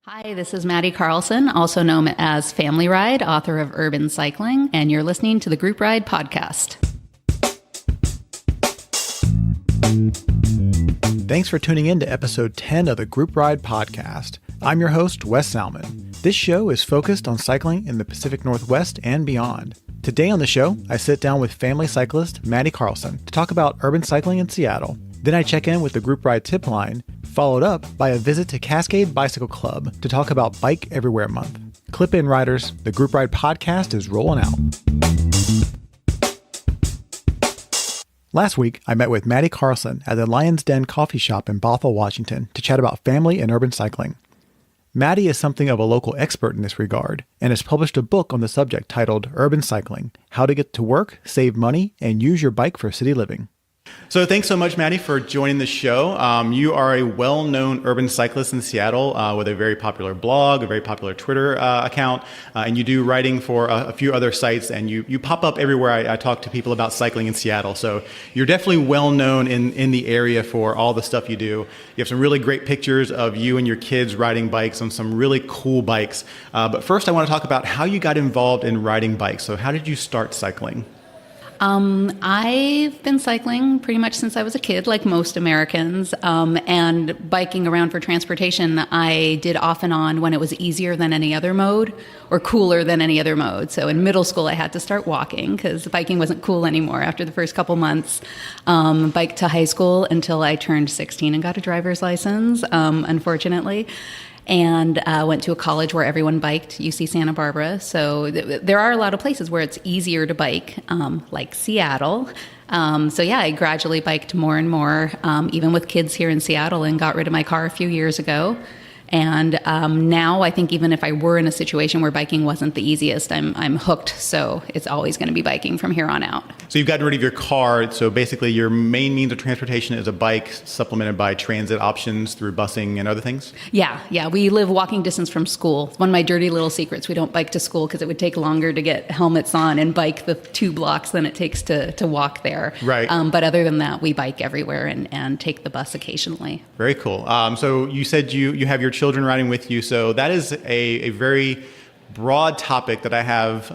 Hi, this is Madi Carlson, also known as Family Ride, author of Urban Cycling, and you're listening to the Group Ride Podcast. Thanks for tuning in to episode 10 of the Group Ride Podcast. I'm your host, Wes Salmon. This show is focused on cycling in the Pacific Northwest and beyond. Today on the show, I sit down with family cyclist Madi Carlson to talk about urban cycling in Seattle. Then I check in with the Group Ride tipline, followed up by a visit to Cascade Bicycle Club to talk about Bike Everywhere Month. Clip in, riders. The Group Ride Podcast is rolling out. Last week, I met with Madi Carlson at the Lyon's Den coffee shop in Bothell, Washington, to chat about family and urban cycling. Madi is something of a local expert in this regard and has published a book on the subject titled Urban Cycling: How to Get to Work, Save Money, and Use Your Bike for City Living. So thanks so much, Madi, for joining the show. You are a well-known urban cyclist in Seattle with a very popular blog, a very popular Twitter account, and you do writing for a few other sites, and you pop up everywhere I talk to people about cycling in Seattle. So you're definitely well-known in the area for all the stuff you do. You have some really great pictures of you and your kids riding bikes on some really cool bikes. But first, I want to talk about how you got involved in riding bikes. So how did you start cycling? I've been cycling pretty much since I was a kid, like most Americans, and biking around for transportation I did off and on when it was easier than any other mode or cooler than any other mode. So in middle school, I had to start walking because biking wasn't cool anymore after the first couple months. Biked to high school until I turned 16 and got a driver's license, unfortunately. And went to a college where everyone biked, UC Santa Barbara. So there are a lot of places where it's easier to bike, like Seattle. I gradually biked more and more, even with kids here in Seattle, and got rid of my car a few years ago. And now I think even if I were in a situation where biking wasn't the easiest, I'm hooked. So it's always going to be biking from here on out. So you've gotten rid of your car. So basically your main means of transportation is a bike supplemented by transit options through busing and other things? Yeah. We live walking distance from school. One of my dirty little secrets, we don't bike to school because it would take longer to get helmets on and bike the 2 blocks than it takes to walk there. Right. But other than that, we bike everywhere and take the bus occasionally. Very cool. So you said you have your children riding with you. So that is a very broad topic that I have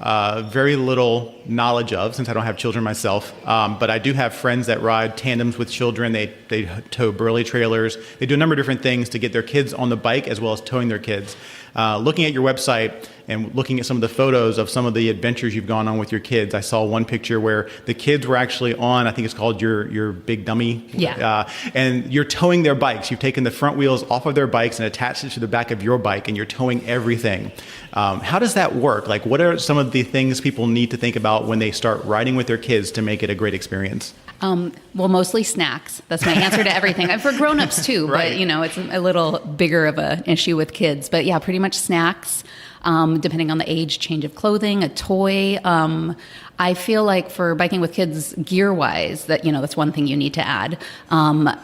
very little knowledge of since I don't have children myself. But I do have friends that ride tandems with children. They tow burley trailers. They do a number of different things to get their kids on the bike as well as towing their kids. Looking at your website and looking at some of the photos of some of the adventures you've gone on with your kids, I saw one picture where the kids were actually on, I think it's called your big dummy. Yeah. And you're towing their bikes. You've taken the front wheels off of their bikes and attached it to the back of your bike, and you're towing everything. How does that work? Like, what are some of the things people need to think about when they start riding with their kids to make it a great experience? Well, mostly snacks. That's my answer to everything. For grown-ups too, Right. But it's a little bigger of an issue with kids. But yeah, pretty much snacks, depending on the age, change of clothing, a toy. I feel like for biking with kids gear-wise, that's one thing you need to add.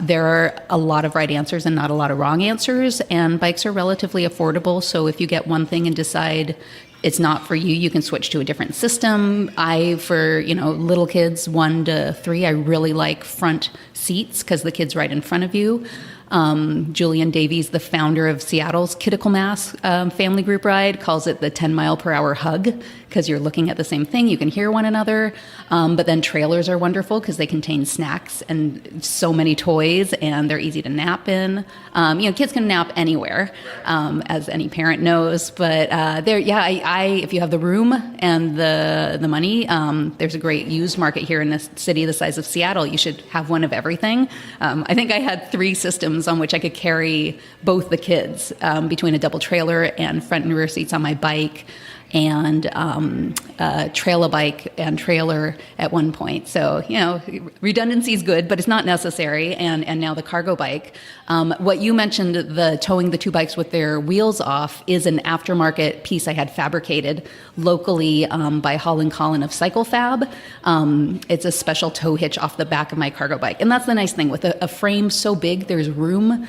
There are a lot of right answers and not a lot of wrong answers, and bikes are relatively affordable. So if you get one thing and decide it's not for you, you can switch to a different system. For little kids, 1 to 3, I really like front seats because the kids ride in front of you. Julian Davies, the founder of Seattle's Kidical Mass family group ride, calls it the 10 mile per hour hug because you're looking at the same thing. You can hear one another. But then trailers are wonderful because they contain snacks and so many toys, and they're easy to nap in. Kids can nap anywhere, as any parent knows. But if you have the room and the money, there's a great used market here in this city the size of Seattle. You should have one of everything. I think I had 3 systems on which I could carry both the kids between a double trailer and front and rear seats on my bike, and trail bike and trailer at one point. So, redundancy is good, but it's not necessary. And now the cargo bike. What you mentioned, the towing the 2 bikes with their wheels off, is an aftermarket piece I had fabricated locally by Holland Collin of Cycle Fab. It's a special tow hitch off the back of my cargo bike. And that's the nice thing. With a frame so big, there's room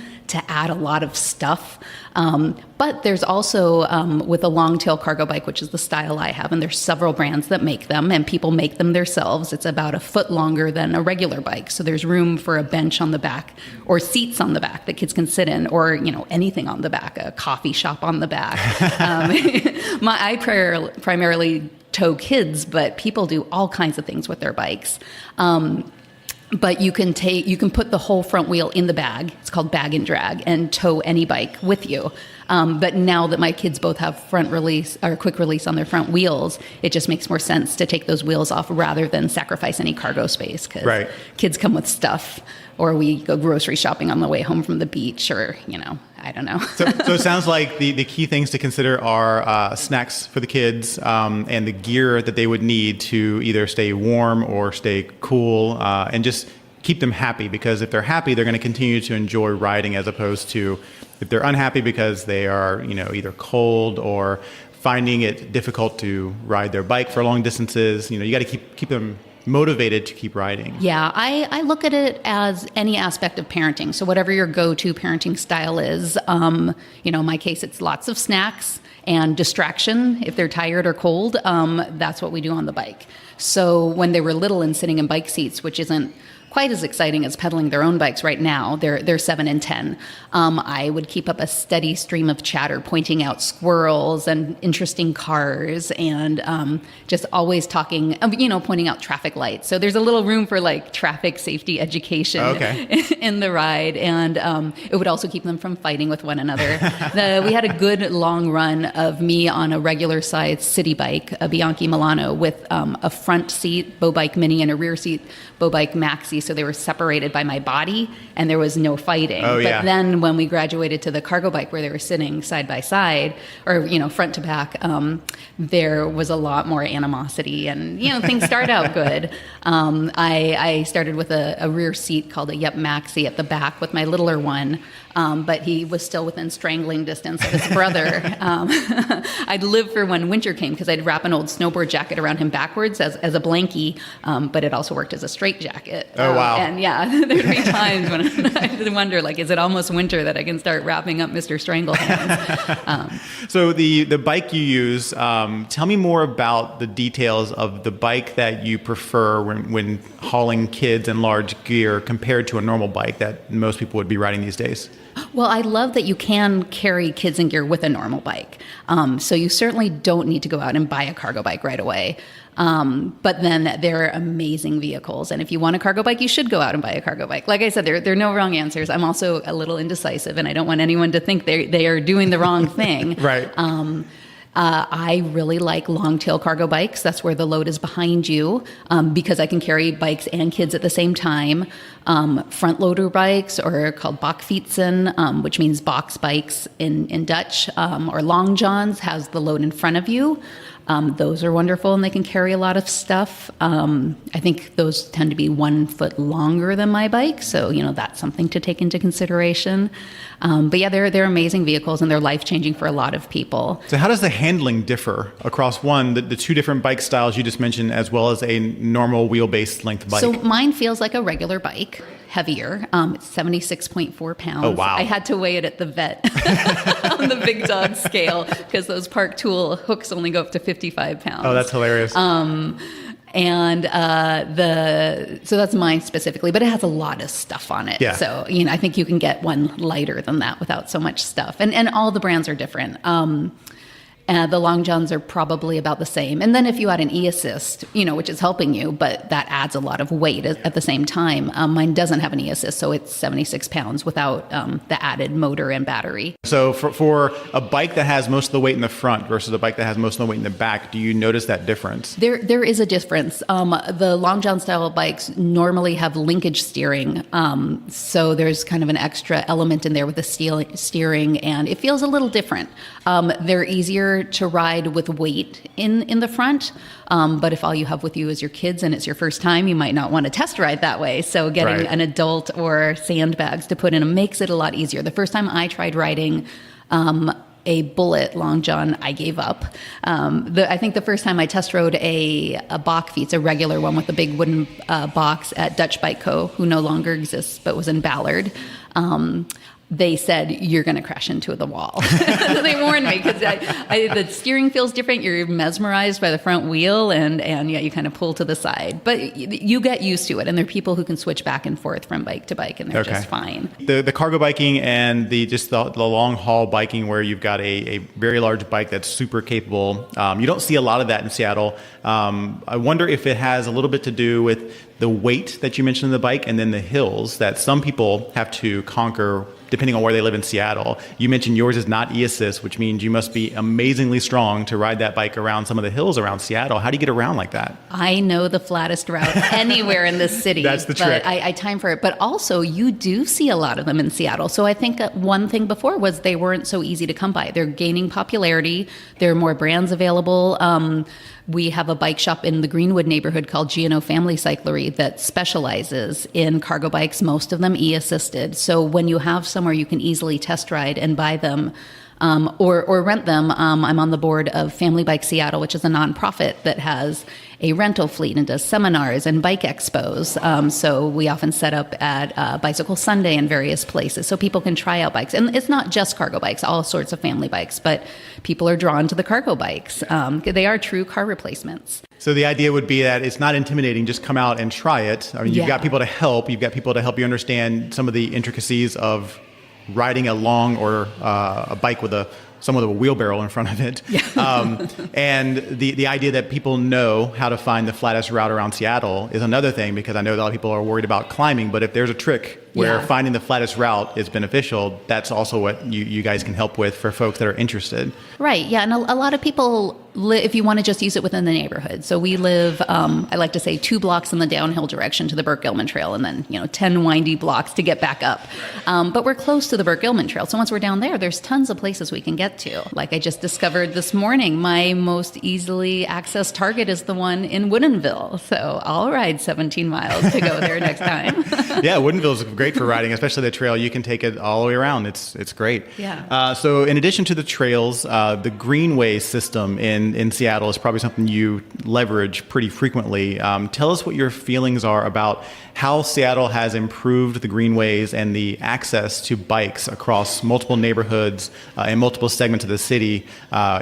add a lot of stuff. But there's also, with a long tail cargo bike, which is the style I have, and there's several brands that make them, and people make them themselves. It's about a foot longer than a regular bike. So there's room for a bench on the back or seats on the back that kids can sit in, or, anything on the back, a coffee shop on the back. I primarily tow kids, but people do all kinds of things with their bikes. But you can put the whole front wheel in the bag. It's called bag and drag, and tow any bike with you. But now that my kids both have front release or quick release on their front wheels, it just makes more sense to take those wheels off rather than sacrifice any cargo space, because kids come with stuff, or we go grocery shopping on the way home from the beach, or, I don't know. So it sounds like the key things to consider are snacks for the kids, and the gear that they would need to either stay warm or stay cool, and just keep them happy, because if they're happy, they're going to continue to enjoy riding, as opposed to if they're unhappy because they are, either cold or finding it difficult to ride their bike for long distances. You got to keep them motivated to keep riding. Yeah, I look at it as any aspect of parenting. So whatever your go-to parenting style is, in my case, it's lots of snacks and distraction. If they're tired or cold, that's what we do on the bike. So when they were little and sitting in bike seats, which isn't quite as exciting as pedaling their own bikes right now, they're 7 and 10. I would keep up a steady stream of chatter, pointing out squirrels and interesting cars, and just always talking, pointing out traffic lights. So there's a little room for like traffic safety education in the ride, and it would also keep them from fighting with one another. We had a good long run of me on a regular size city bike, a Bianchi Milano, with a front seat Bow Bike Mini and a rear seat Bow Bike Maxi. So they were separated by my body, and there was no fighting. But then when we graduated to the cargo bike, where they were sitting side by side, or front to back, there was a lot more animosity, and things start out good. I started with a rear seat called a Yep Maxi at the back with my littler one, but he was still within strangling distance of his brother. I'd live for when winter came, because I'd wrap an old snowboard jacket around him backwards as a blankie, but it also worked as a straight jacket. Oh, wow. And there'd be times when I'd wonder, is it almost winter that I can start wrapping up Mr. Stranglehands? So the bike you use, tell me more about the details of the bike that you prefer when hauling kids and large gear compared to a normal bike that most people would be riding these days. Well, I love that you can carry kids and gear with a normal bike. So you certainly don't need to go out and buy a cargo bike right away. But then they're amazing vehicles. And if you want a cargo bike, you should go out and buy a cargo bike. Like I said, there are no wrong answers. I'm also a little indecisive, and I don't want anyone to think they are doing the wrong thing. Right. I really like long tail cargo bikes. That's where the load is behind you, because I can carry bikes and kids at the same time. Front loader bikes, or called Bakfietsen, which means box bikes in Dutch, or long johns, has the load in front of you. Those are wonderful, and they can carry a lot of stuff. I think those tend to be 1 foot longer than my bike, so that's something to take into consideration. But yeah, they're amazing vehicles, and they're life-changing for a lot of people. So how does the handling differ across the two different bike styles you just mentioned, as well as a normal wheelbase length bike? So mine feels like a regular bike, heavier. It's 76.4 pounds. Oh, wow. I had to weigh it at the vet on the big dog scale, because those Park Tool hooks only go up to 55 pounds. Oh, that's hilarious. And so that's mine specifically, but it has a lot of stuff on it. Yeah. So, I think you can get one lighter than that without so much stuff. And all the brands are different. The long johns are probably about the same. And then if you add an e-assist, which is helping you, but that adds a lot of weight at the same time. Mine doesn't have an e-assist, so it's 76 pounds without the added motor and battery. So for a bike that has most of the weight in the front versus a bike that has most of the weight in the back, do you notice that difference? There is a difference. The long john style bikes normally have linkage steering. So there's kind of an extra element in there with the steering, and it feels a little different. They're easier to ride with weight in the front, but if all you have with you is your kids and it's your first time, you might not want to test ride that way. So getting an adult or sandbags to put in them makes it a lot easier. The first time I tried riding a Bullet long john, I gave up. I think the first time I test rode a Bakfiets, a regular one with a big wooden box at Dutch Bike Co., who no longer exists but was in Ballard. they said, you're going to crash into the wall. They warned me because the steering feels different. You're mesmerized by the front wheel and yeah, you kind of pull to the side. But you get used to it. And there are people who can switch back and forth from bike to bike and they're just fine. The cargo biking and the long haul biking where you've got a very large bike that's super capable, you don't see a lot of that in Seattle. I wonder if it has a little bit to do with the weight that you mentioned in the bike and then the hills that some people have to conquer depending on where they live in Seattle. You mentioned yours is not e-assist, which means you must be amazingly strong to ride that bike around some of the hills around Seattle. How do you get around like that? I know the flattest route anywhere in this city. That's the trick. But I time for it. But also, you do see a lot of them in Seattle. So I think one thing before was they weren't so easy to come by. They're gaining popularity. There are more brands available. We have a bike shop in the Greenwood neighborhood called G&O Family Cyclery that specializes in cargo bikes, most of them e-assisted. So when you have somewhere you can easily test ride and buy them or rent them, I'm on the board of Family Bike Seattle, which is a nonprofit that has a rental fleet and does seminars and bike expos. So we often set up at Bicycle Sunday in various places so people can try out bikes. And it's not just cargo bikes, all sorts of family bikes, but people are drawn to the cargo bikes. They are true car replacements. So the idea would be that it's not intimidating, just come out and try it. I mean, you've got people to help. You've got people to help you understand some of the intricacies of riding a long or a bike with somewhat of a wheelbarrow in front of it. Yeah. And the idea that people know how to find the flattest route around Seattle is another thing, because I know a lot of people are worried about climbing, but if there's a trick where finding the flattest route is beneficial, that's also what you guys can help with for folks that are interested. Right, yeah, and a lot of people, if you want to just use it within the neighborhood. So we live, I like to say, 2 blocks in the downhill direction to the Burke-Gilman Trail, and then 10 windy blocks to get back up. But we're close to the Burke-Gilman Trail, so once we're down there, there's tons of places we can get to. Like I just discovered this morning, my most easily accessed target is the one in Woodinville. So I'll ride 17 miles to go there next time. Yeah, Woodinville is great for riding, especially the trail. You can take it all the way around. It's great. Yeah. So in addition to the trails, the Greenways system in Seattle is probably something you leverage pretty frequently. Tell us what your feelings are about how Seattle has improved the Greenways and the access to bikes across multiple neighborhoods and multiple segments of the city,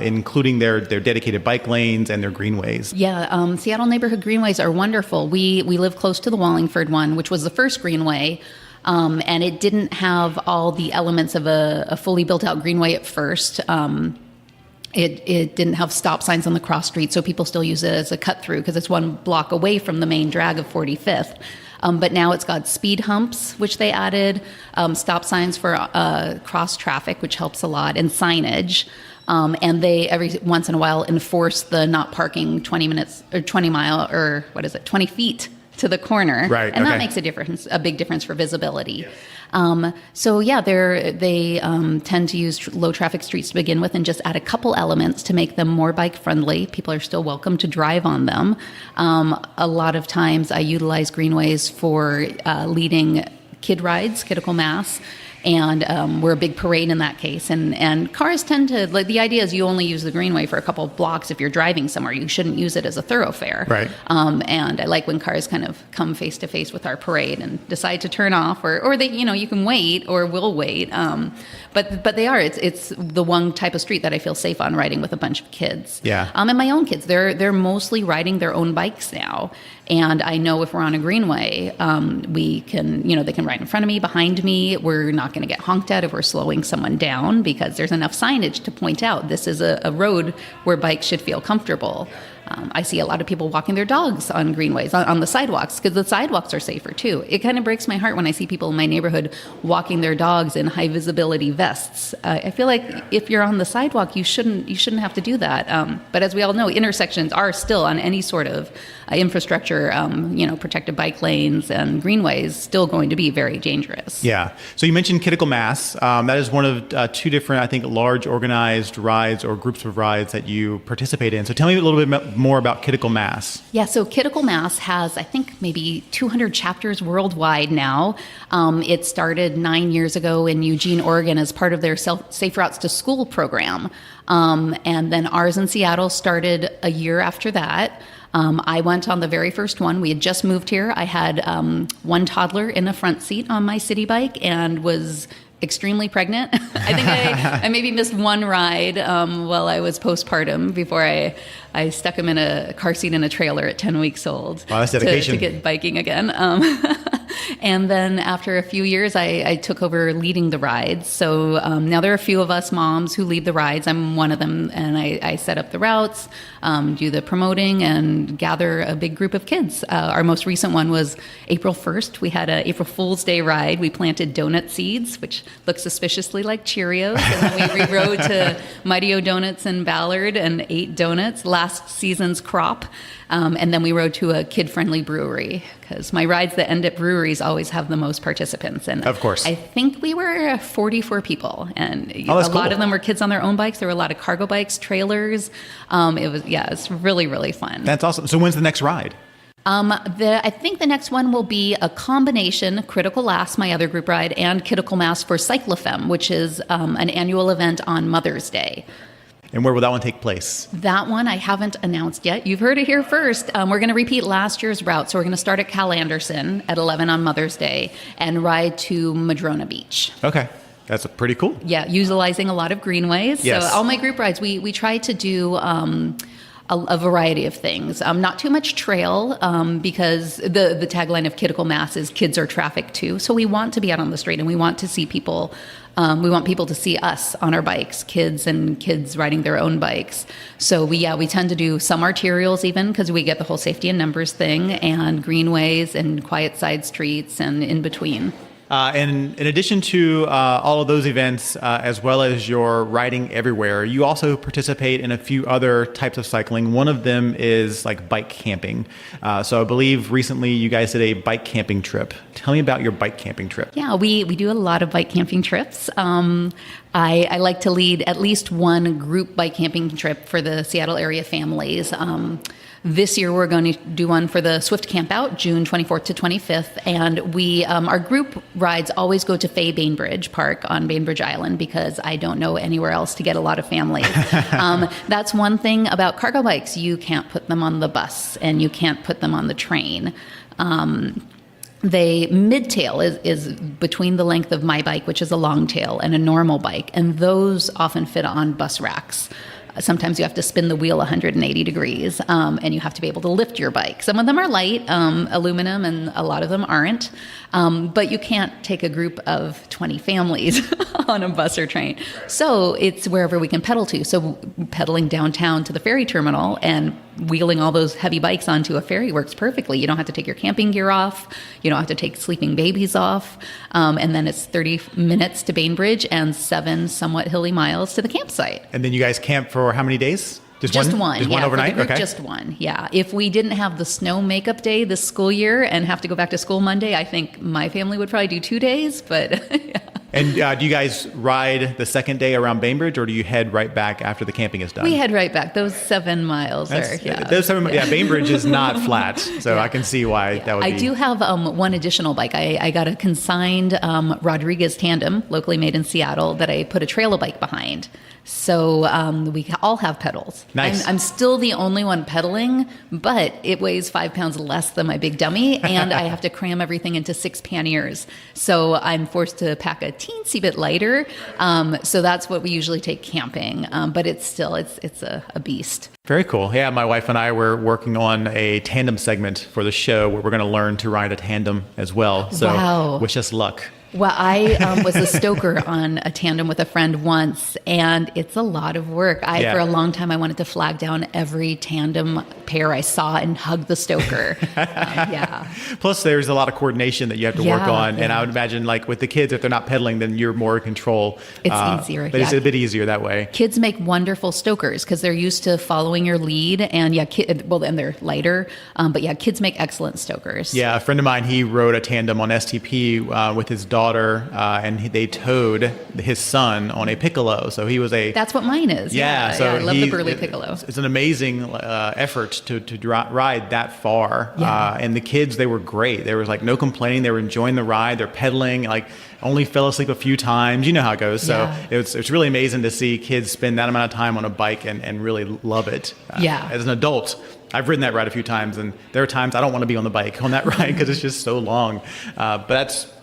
including their dedicated bike lanes and their greenways. Yeah, Seattle neighborhood greenways are wonderful. We live close to the Wallingford one, which was the first greenway. And it didn't have all the elements of a fully built out greenway at first. It didn't have stop signs on the cross street, so people still use it as a cut through because it's 1 block away from the main drag of 45th. But now it's got speed humps, which they added, stop signs for cross traffic, which helps a lot, and signage. And they every once in a while enforce the not parking 20 minutes or 20 mile or 20 feet to the corner. Right. And that makes a big difference for visibility. Yes. So yeah, they tend to use low traffic streets to begin with and just add a couple elements to make them more bike friendly. People are still welcome to drive on them. A lot of times I utilize greenways for leading kid rides, Kiddical Mass. And we're a big parade in that case. And cars tend to, the idea is you only use the greenway for a couple of blocks if you're driving somewhere. You shouldn't use it as a thoroughfare. Right. And I like when cars kind of come face to face with our parade and decide to turn off, or they, you can wait or will wait. But they are, it's the one type of street that I feel safe on riding with a bunch of kids. Yeah. And my own kids, they're mostly riding their own bikes now. And I know if we're on a greenway, we can, they can ride in front of me, behind me. We're not going to get honked at if we're slowing someone down because there's enough signage to point out this is a road where bikes should feel comfortable. I see a lot of people walking their dogs on greenways, on the sidewalks, because the sidewalks are safer too. It kind of breaks my heart when I see people in my neighborhood walking their dogs in high visibility vests. I feel like if you're on the sidewalk, you shouldn't have to do that. But as we all know, intersections are still on any sort of infrastructure, protected bike lanes and greenways still going to be very dangerous. Yeah. So you mentioned Kiddical Mass. That is one of 2 different, I think, large organized rides or groups of rides that you participate in. So tell me a little bit more about Kiddical Mass. Yeah, so Kiddical Mass has, I think, maybe 200 chapters worldwide now. It started 9 years ago in Eugene, Oregon as part of their Safe Routes to School program. And then ours in Seattle started a year after that. I went on the very first one. We had just moved here. I had 1 toddler in a front seat on my city bike and was extremely pregnant. I think I maybe missed one ride while I was postpartum before I stuck him in a car seat in a trailer at 10 weeks old. Wow, that's dedication. To get biking again. And then after a few years, I took over leading the rides. So now there are a few of us moms who lead the rides. I'm one of them, and I set up the routes, do the promoting, and gather a big group of kids. Our most recent one was April 1st. We had an April Fool's Day ride. We planted donut seeds, which look suspiciously like Cheerios. And then we rode to Mighty O Donuts in Ballard and ate donuts, last season's crop. And then we rode to a kid-friendly brewery, because my rides that end at breweries always have the most participants. And of course, I think we were 44 people, and a cool. lot of them were kids on their own bikes. There were a lot of cargo bikes, trailers. It's really, really fun. That's awesome. So when's the next ride? I think the next one will be a combination, Critical Lass, my other group ride, and Critical Mass for Cyclofem, which is an annual event on Mother's Day. And where will that one take place? That one I haven't announced yet. You've heard it here first. We're going to repeat last year's route. So we're going to start at Cal Anderson at 11 on Mother's Day and ride to Madrona Beach. Okay. That's pretty cool. Yeah, utilizing a lot of Greenways. Yes. So all my group rides, we try to do a variety of things. Not too much trail because the tagline of Critical Mass is kids are traffic too. So we want to be out on the street and we want to see people. We want people to see us on our bikes, kids and kids riding their own bikes. So we tend to do some arterials even because we get the whole safety in numbers thing, and greenways and quiet side streets and in between. And in addition to all of those events, as well as your riding everywhere, you also participate in a few other types of cycling. One of them is like bike camping. So I believe recently you guys did a bike camping trip. Tell me about your bike camping trip. Yeah, we do a lot of bike camping trips. I like to lead at least one group bike camping trip for the Seattle area families. This year, we're going to do one for the Swift Camp Out, June 24th to 25th. And our group rides always go to Fay Bainbridge Park on Bainbridge Island because I don't know anywhere else to get a lot of families. That's one thing about cargo bikes. You can't put them on the bus and you can't put them on the train. The midtail is between the length of my bike, which is a long tail, and a normal bike. And those often fit on bus racks. Sometimes you have to spin the wheel 180 degrees, and you have to be able to lift your bike. Some of them are light, aluminum, and a lot of them aren't. But you can't take a group of 20 families on a bus or train. So it's wherever we can pedal to. So pedaling downtown to the ferry terminal and wheeling all those heavy bikes onto a ferry works perfectly. You don't have to take your camping gear off. You don't have to take sleeping babies off. And then it's 30 minutes to Bainbridge and 7 somewhat hilly miles to the campsite. And then you guys camp for how many days? Just one. Just one overnight? For the group, just one. Yeah. If we didn't have the snow makeup day this school year and have to go back to school Monday, I think my family would probably do 2 days. But yeah. And do you guys ride the second day around Bainbridge, or do you head right back after the camping is done? We head right back. Those 7 miles Bainbridge is not flat, so I can see why that would be. I do have one additional bike. I got a consigned Rodriguez tandem, locally made in Seattle, that I put a trailer bike behind. So we all have pedals. Nice. I'm still the only one pedaling, but it weighs 5 pounds less than my big dummy, and I have to cram everything into 6 panniers. So I'm forced to pack a teensy bit lighter. So that's what we usually take camping. But it's a beast. Very cool. Yeah, my wife and I were working on a tandem segment for the show where we're going to learn to ride a tandem as well. So wow. Wish us luck. Well, I was a stoker on a tandem with a friend once, and it's a lot of work. For a long time, I wanted to flag down every tandem pair I saw and hug the stoker. Plus, there's a lot of coordination that you have to work on. And I would imagine, like with the kids, if they're not pedaling, then you're more in control. It's easier. But it's a bit easier that way. Kids make wonderful stokers because they're used to following your lead. And and they're lighter. But kids make excellent stokers. Yeah, a friend of mine, he rode a tandem on STP with his daughter, and they towed his son on a piccolo. So he was That's what mine is. So I love the burly piccolo. It's an amazing effort to ride that far. And the kids, they were great. There was like no complaining. They were enjoying the ride. They're pedaling. Like only fell asleep a few times. You know how it goes. So Yeah. it's really amazing to see kids spend that amount of time on a bike and really love it. Yeah. As an adult, I've ridden that ride a few times, and there are times I don't want to be on the bike on that ride because it's just so long. But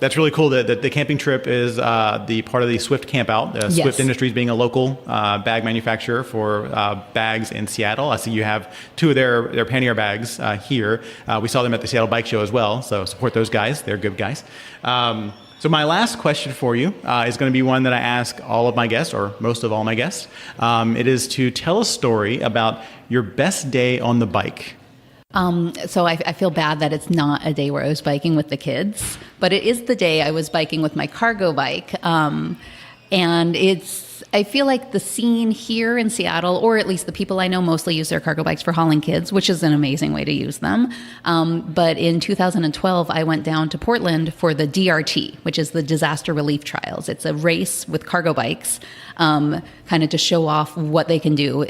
that's really cool that the camping trip is the part of the Swift Camp Out. Yes. Swift Industries being a local bag manufacturer for bags in Seattle. I see you have two of their pannier bags here. We saw them at the Seattle Bike Show as well, so support those guys. They're good guys. So my last question for you is going to be one that I ask all of my guests, or most of all my guests. It is to tell a story about your best day on the bike. So I feel bad that it's not a day where I was biking with the kids, but it is the day I was biking with my cargo bike. And I feel like the scene here in Seattle, or at least the people I know, mostly use their cargo bikes for hauling kids, which is an amazing way to use them. But in 2012, I went down to Portland for the DRT, which is the Disaster Relief Trials. It's a race with cargo bikes, kind of to show off what they can do.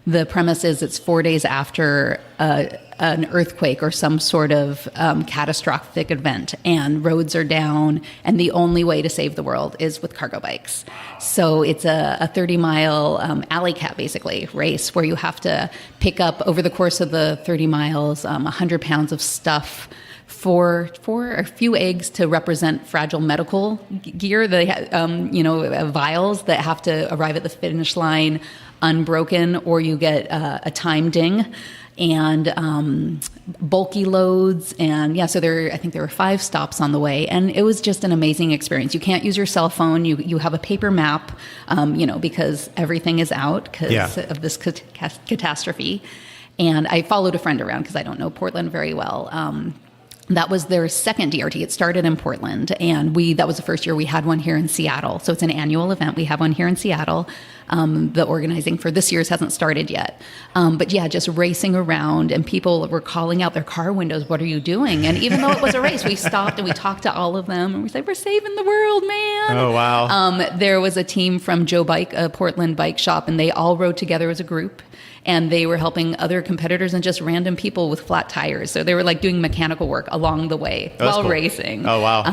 The premise is it's 4 days after an earthquake or some sort of catastrophic event, and roads are down, and the only way to save the world is with cargo bikes. So it's a 30-mile alley cat, basically, race where you have to pick up, over the course of the 30 miles, 100 pounds of stuff, for a few eggs to represent fragile medical gear. They vials that have to arrive at the finish line unbroken, or you get a time ding, and bulky loads. And so I think there were 5 stops on the way, and it was just an amazing experience. You can't use your cell phone. You have a paper map, because everything is out because of this catastrophe. And I followed a friend around because I don't know Portland very well. That was their second DRT. It started in Portland, and that was the first year we had one here in Seattle. So it's an annual event. We have one here in Seattle. The organizing for this year's hasn't started yet. But just racing around, and people were calling out their car windows, "What are you doing?" And even though it was a race, we stopped and we talked to all of them, and we said, "We're saving the world, man." Oh, wow. There was a team from Joe Bike, a Portland bike shop, and they all rode together as a group. And they were helping other competitors and just random people with flat tires. So they were like doing mechanical work along the way while cool. racing. Oh, wow.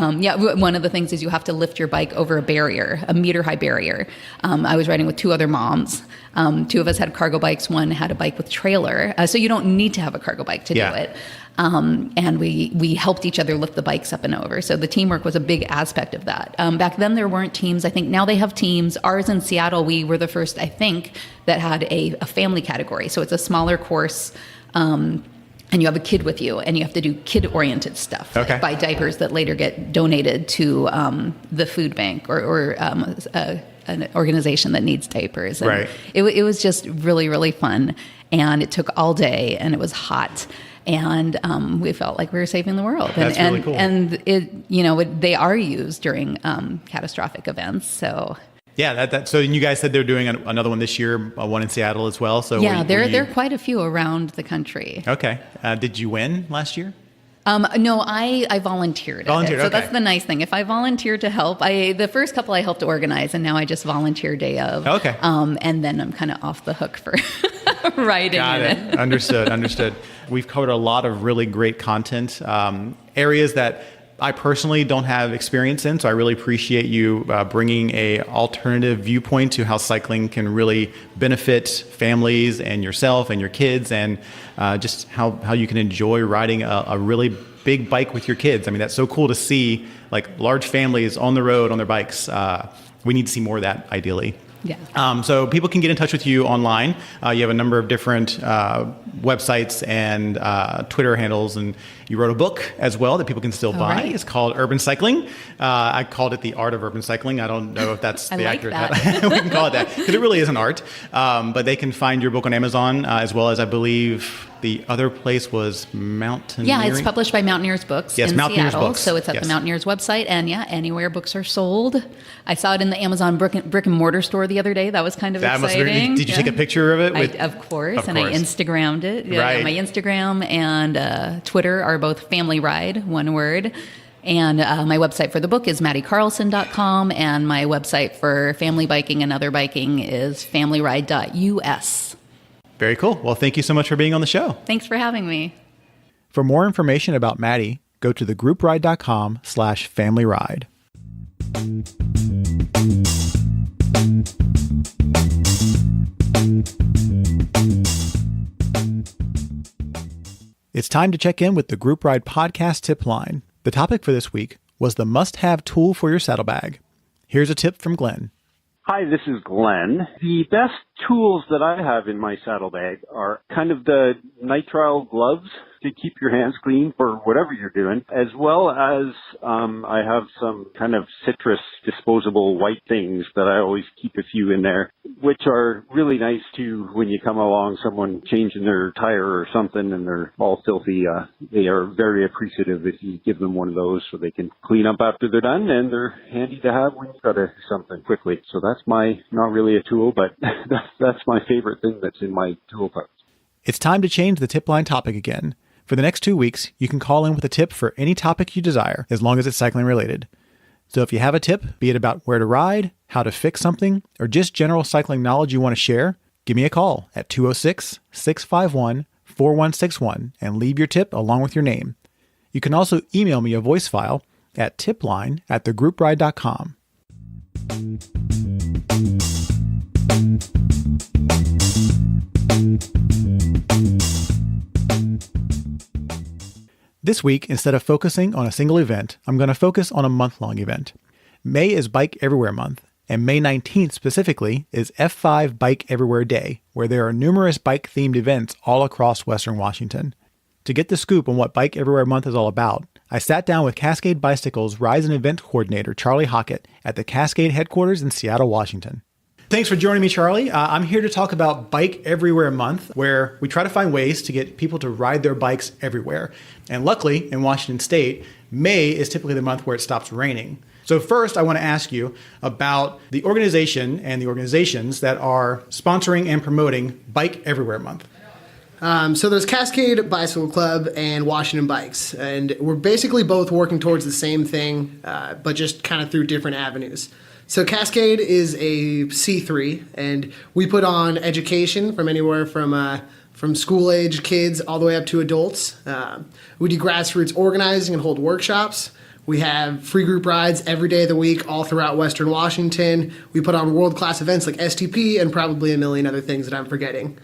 One of the things is you have to lift your bike over a barrier, a meter-high barrier. I was riding with 2 other moms. 2 of us had cargo bikes. One had a bike with trailer. So you don't need to have a cargo bike to do it. And we helped each other lift the bikes up and over. So the teamwork was a big aspect of that. Back then there weren't teams. I think now they have teams. Ours in Seattle, we were the first, I think, that had a family category. So it's a smaller course, and you have a kid with you, and you have to do kid-oriented stuff. Okay. Like buy diapers that later get donated to the food bank or an organization that needs diapers. And right. It was just really, really fun. And it took all day, and it was hot. And we felt like we were saving the world. That's really cool. And they are used during catastrophic events. So yeah, so you guys said they're doing another one this year, one in Seattle as well. So there are quite a few around the country. Okay, did you win last year? No, I volunteered. Volunteered, so okay. that's the nice thing. If I volunteer to help, the first couple I helped organize, and now I just volunteer day of. Okay. And then I'm kind of off the hook for writing. Got it. Understood. We've covered a lot of really great content, areas that I personally don't have experience in, so I really appreciate you bringing a alternative viewpoint to how cycling can really benefit families and yourself and your kids, and just how you can enjoy riding a really big bike with your kids. I mean, that's so cool to see, like large families on the road on their bikes. We need to see more of that, ideally. Yeah. So people can get in touch with you online. You have a number of different websites and Twitter handles, and you wrote a book as well that people can still buy. Right. It's called Urban Cycling. I called it The Art of Urban Cycling. I don't know if that's the like accurate that. We can call it that, because it really is an art. But they can find your book on Amazon, as well as, I believe, the other place was Mountaineering. Yeah, it's published by Mountaineers Books in Mountaineers Seattle. Books. So it's at the Mountaineers website, and anywhere books are sold. I saw it in the Amazon brick and mortar store the other day. That was kind of exciting. Did you take a picture of it? Of course, and I Instagrammed it. Right. My Instagram and Twitter are both Family Ride, one word. And my website for the book is MadiCarlson.com, and my website for family biking and other biking is familyride.us. Very cool. Well, thank you so much for being on the show. Thanks for having me. For more information about Madi, go to thegroupride.com/familyride. It's time to check in with the Group Ride podcast tip line. The topic for this week was the must-have tool for your saddlebag. Here's a tip from Glenn. Hi, this is Glenn. The best tools that I have in my saddlebag are kind of the nitrile gloves to keep your hands clean for whatever you're doing, as well as I have some kind of citrus disposable white things that I always keep a few in there, which are really nice too when you come along someone changing their tire or something and they're all filthy. They are very appreciative if you give them one of those so they can clean up after they're done, and they're handy to have when you've got to do something quickly. So that's not really a tool, but that's my favorite thing that's in my tool pouch. It's time to change the tip line topic again. For the next 2 weeks, you can call in with a tip for any topic you desire, as long as it's cycling related. So if you have a tip, be it about where to ride, how to fix something, or just general cycling knowledge you want to share, give me a call at 206-651-4161 and leave your tip along with your name. You can also email me a voice file at tipline@thegroupride.com. This week, instead of focusing on a single event, I'm going to focus on a month-long event. May is Bike Everywhere Month, and May 19th specifically is F5 Bike Everywhere Day, where there are numerous bike-themed events all across Western Washington. To get the scoop on what Bike Everywhere Month is all about, I sat down with Cascade Bicycle's Rise and Event Coordinator Charlie Hockett at the Cascade headquarters in Seattle, Washington. Thanks for joining me, Charlie. I'm here to talk about Bike Everywhere Month, where we try to find ways to get people to ride their bikes everywhere. And luckily, in Washington State, May is typically the month where it stops raining. So first, I want to ask you about the organization and the organizations that are sponsoring and promoting Bike Everywhere Month. So there's Cascade Bicycle Club and Washington Bikes, and we're basically both working towards the same thing, but just kind of through different avenues. So Cascade is a C3, and we put on education from anywhere from school-age kids all the way up to adults. We do grassroots organizing and hold workshops. We have free group rides every day of the week all throughout Western Washington. We put on world-class events like STP and probably a million other things that I'm forgetting.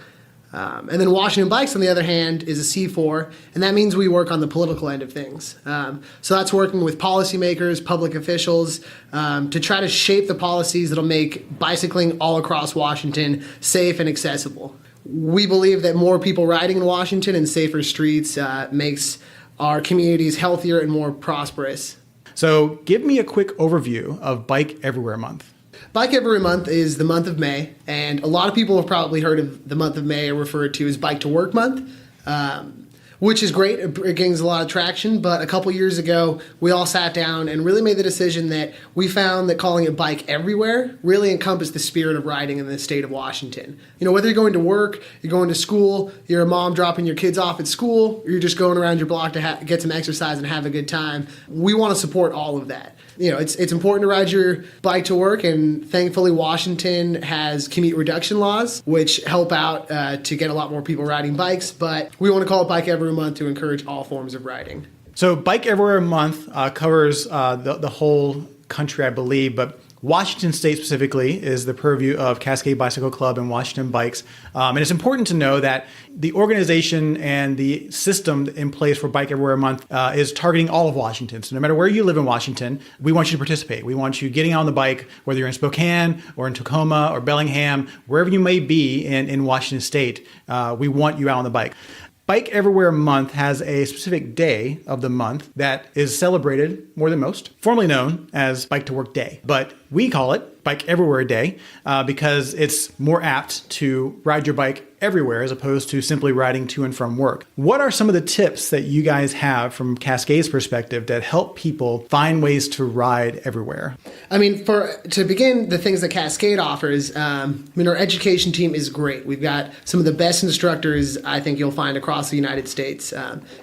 And then Washington Bikes, on the other hand, is a C4, and that means we work on the political end of things. So that's working with policymakers, public officials, to try to shape the policies that'll make bicycling all across Washington safe and accessible. We believe that more people riding in Washington and safer streets makes our communities healthier and more prosperous. So give me a quick overview of Bike Everywhere Month. Bike Everywhere Month is the month of May, and a lot of people have probably heard of the month of May referred to as Bike to Work Month, which is great. It gains a lot of traction, but a couple years ago, we all sat down and really made the decision that we found that calling it Bike Everywhere really encompassed the spirit of riding in the state of Washington. You know, whether you're going to work, you're going to school, you're a mom dropping your kids off at school, or you're just going around your block to get some exercise and have a good time, we want to support all of that. You know, it's important to ride your bike to work, and thankfully Washington has commute reduction laws, which help out to get a lot more people riding bikes, but we want to call it Bike Everywhere Month to encourage all forms of riding. So Bike Everywhere Month covers the whole country, I believe, but Washington State specifically is the purview of Cascade Bicycle Club and Washington Bikes. And it's important to know that the organization and the system in place for Bike Everywhere Month is targeting all of Washington. So no matter where you live in Washington, we want you to participate. We want you getting on the bike, whether you're in Spokane or in Tacoma or Bellingham, wherever you may be in Washington State, we want you out on the bike. Bike Everywhere Month has a specific day of the month that is celebrated more than most, formerly known as Bike to Work Day. But we call it Bike Everywhere Day because it's more apt to ride your bike everywhere as opposed to simply riding to and from work. What are some of the tips that you guys have from Cascade's perspective that help people find ways to ride everywhere? I mean, to begin, the things that Cascade offers, our education team is great. We've got some of the best instructors I think you'll find across the United States.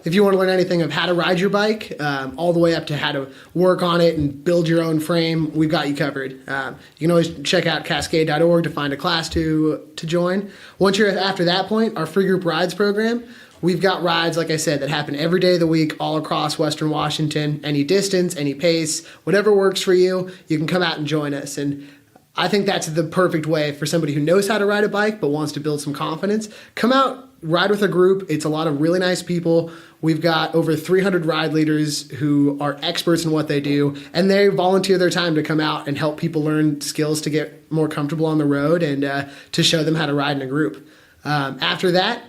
If you want to learn anything of how to ride your bike, all the way up to how to work on it and build your own frame, we've got you covered. You can always check out cascade.org to find a class to join. Once you're after that point, our free group rides program, We've got rides, like I said, that happen every day of the week all across Western Washington. Any distance, any pace, whatever works for you, you can come out and join us. And I think that's the perfect way for somebody who knows how to ride a bike but wants to build some confidence. Come out, ride with a group. It's a lot of really nice people. We've got over 300 ride leaders who are experts in what they do, and they volunteer their time to come out and help people learn skills to get more comfortable on the road and to show them how to ride in a group. After that,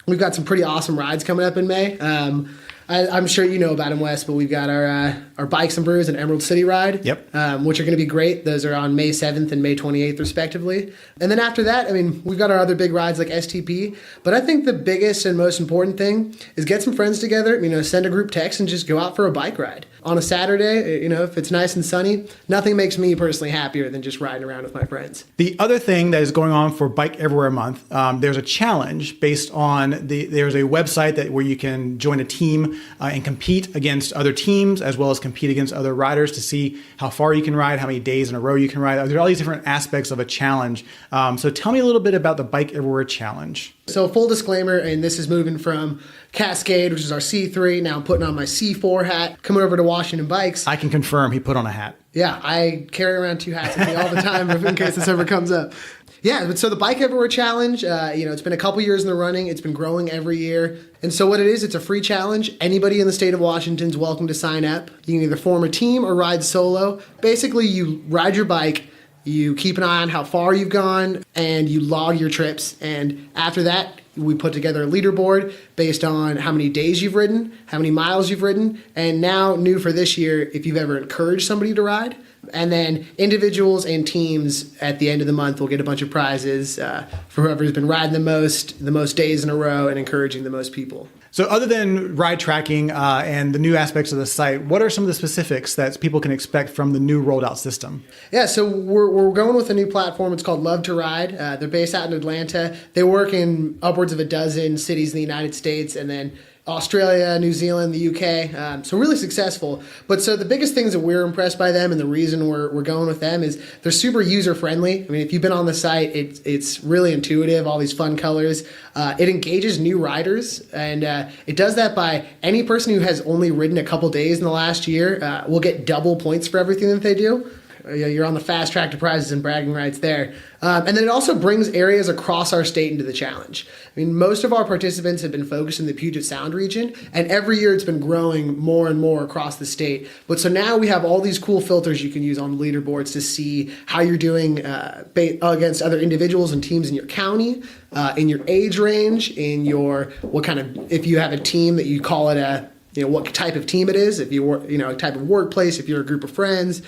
we've got some pretty awesome rides coming up in May. I'm sure you know about them, Wes, but we've got our Bikes and Brews and Emerald City ride, which are going to be great. Those are on May 7th and May 28th, respectively. And then after that, I mean, we've got our other big rides like STP. But I think the biggest and most important thing is get some friends together, send a group text and just go out for a bike ride. On a Saturday, if it's nice and sunny, nothing makes me personally happier than just riding around with my friends. The other thing that is going on for Bike Everywhere Month, there's a challenge based on there's a website where you can join a team and compete against other teams as well as compete against other riders to see how far you can ride, how many days in a row you can ride. There are all these different aspects of a challenge. So tell me a little bit about the Bike Everywhere Challenge. So full disclaimer, and this is moving from Cascade, which is our C3. Now I'm putting on my C4 hat, coming over to Washington Bikes. I can confirm he put on a hat. Yeah, I carry around 2 hats with me all the time in case this ever comes up. Yeah, so the Bike Everywhere Challenge, it's been a couple years in the running. It's been growing every year. And so what it is, it's a free challenge. Anybody in the state of Washington is welcome to sign up. You can either form a team or ride solo. Basically, you ride your bike, you keep an eye on how far you've gone, and you log your trips. And after that, we put together a leaderboard based on how many days you've ridden, how many miles you've ridden, and now new for this year, if you've ever encouraged somebody to ride. And then individuals and teams at the end of the month will get a bunch of prizes for whoever's been riding the most days in a row and encouraging the most people. So other than ride tracking and the new aspects of the site, what are some of the specifics that people can expect from the new rolled out system? Yeah, so we're going with a new platform. It's called Love to Ride. They're based out in Atlanta. They work in upwards of a dozen cities in the United States and then Australia, New Zealand, the UK, so really successful. But so the biggest things that we're impressed by them and the reason we're going with them is they're super user-friendly. I mean, if you've been on the site, it's really intuitive, all these fun colors. It engages new riders, and it does that by any person who has only ridden a couple days in the last year will get double points for everything that they do. You're on the fast track to prizes and bragging rights there. And then it also brings areas across our state into the challenge. I mean, most of our participants have been focused in the Puget Sound region, and every year it's been growing more and more across the state. But so now we have all these cool filters you can use on the leaderboards to see how you're doing against other individuals and teams in your county, in your age range, in your if you have a team that you call it what type of team it is, if you work, a type of workplace, if you're a group of friends,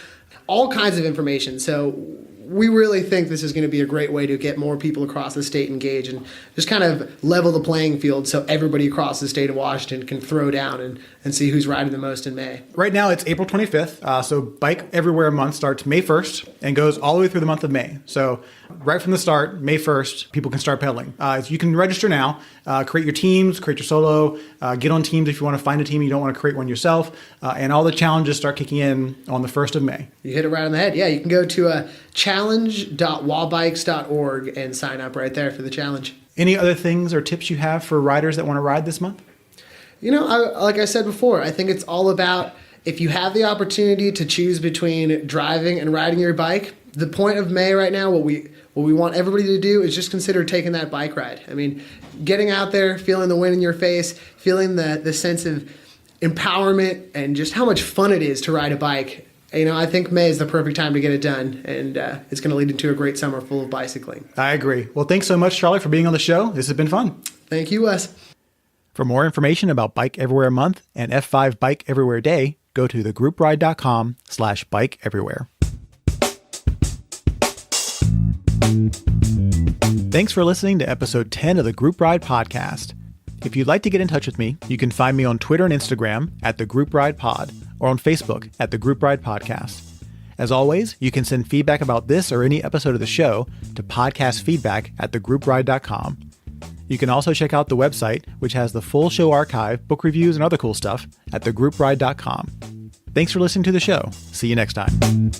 all kinds of information. So we really think this is going to be a great way to get more people across the state engaged and just kind of level the playing field so everybody across the state of Washington can throw down and see who's riding the most in May. Right now it's April 25th, so Bike Everywhere month starts May 1st and goes all the way through the month of May. So right from the start, May 1st, people can start pedaling. So you can register now, create your teams, create your solo, get on teams if you want to find a team, you don't want to create one yourself, and all the challenges start kicking in on the 1st of May. You hit it right on the head. Yeah, you can go to challenge.wabikes.org and sign up right there for the challenge. Any other things or tips you have for riders that want to ride this month? Like I said before, I think it's all about if you have the opportunity to choose between driving and riding your bike. The point of May right now, what we want everybody to do is just consider taking that bike ride. I mean, getting out there, feeling the wind in your face, feeling the sense of empowerment and just how much fun it is to ride a bike. I think May is the perfect time to get it done, and it's going to lead into a great summer full of bicycling. I agree. Well, thanks so much, Charlie, for being on the show. This has been fun. Thank you, Wes. For more information about Bike Everywhere Month and F5 Bike Everywhere Day, go to thegroupride.com/Bike Everywhere. Thanks for listening to episode 10 of the Group Ride Podcast. If you'd like to get in touch with me, you can find me on Twitter and Instagram at The Group Ride Pod or on Facebook at The Group Ride Podcast. As always, you can send feedback about this or any episode of the show to podcastfeedback@thegroupride.com. You can also check out the website, which has the full show archive, book reviews, and other cool stuff at thegroupride.com. Thanks for listening to the show. See you next time.